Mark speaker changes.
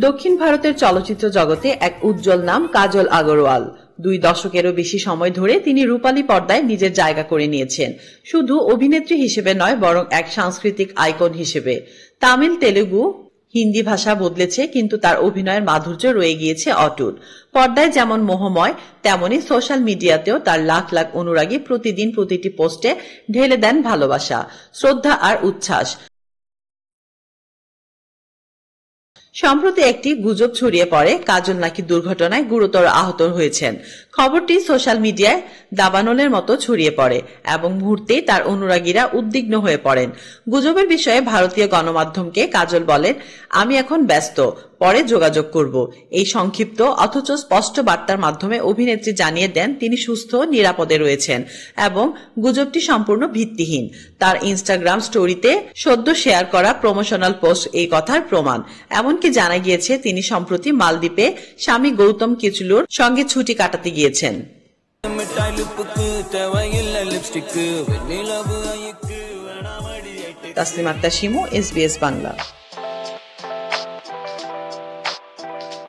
Speaker 1: দক্ষিণ ভারতের চলচ্চিত্র জগতে এক উজ্জ্বল নাম কাজল আগরওয়াল। 2 দশকেরও বেশি সময় ধরে তিনি রূপালী পর্দায় নিজের জায়গা করে নিয়েছেন, শুধু অভিনেত্রী হিসেবে নয় বরং এক সাংস্কৃতিক আইকন হিসেবে। তামিল, তেলুগু, হিন্দি ভাষা বদলেছে, কিন্তু তার অভিনয়ের মাধুর্য রয়ে গিয়েছে অটুট। পর্দায় যেমন মোহময়, তেমনি সোশ্যাল মিডিয়াতেও তার লাখ লাখ অনুরাগী প্রতিদিন প্রতিটি পোস্টে ঢেলে দেন ভালোবাসা, শ্রদ্ধা আর উচ্ছ্বাস। সম্প্রতি একটি গুজব ছড়িয়ে পড়ে কাজল নাকি দুর্ঘটনায় গুরুতর আহত হয়েছেন। খবরটি সোশ্যাল মিডিয়ায় দাবানলের মতো ছড়িয়ে পড়ে এবং মুহূর্তেই তার অনুরাগীরা উদ্বিগ্ন হয়ে পড়েন। গুজবের বিষয়ে ভারতীয় গণমাধ্যমকে কাজল বলেন, আমি এখন ব্যস্ত, পরে যোগাযোগ করব। এই সংক্ষিপ্ত অথচ স্পষ্ট বার্তার মাধ্যমে অভিনেত্রী জানিয়ে দেন তিনি সুস্থ, নিরাপদে রয়েছেন এবং গুজবটি সম্পূর্ণ ভিত্তিহীন। তার ইনস্টাগ্রাম স্টোরিতে সদ্য শেয়ার করা প্রমোশনাল পোস্ট এই কথার প্রমাণ। এমনকি জানা গিয়েছে তিনি সম্প্রতি মালদ্বীপে স্বামী গৌতম কিচলুর সঙ্গে ছুটি কাটাতে গিয়েছেন। তাসলিমা আক্তার শিমু, SBS বাংলা।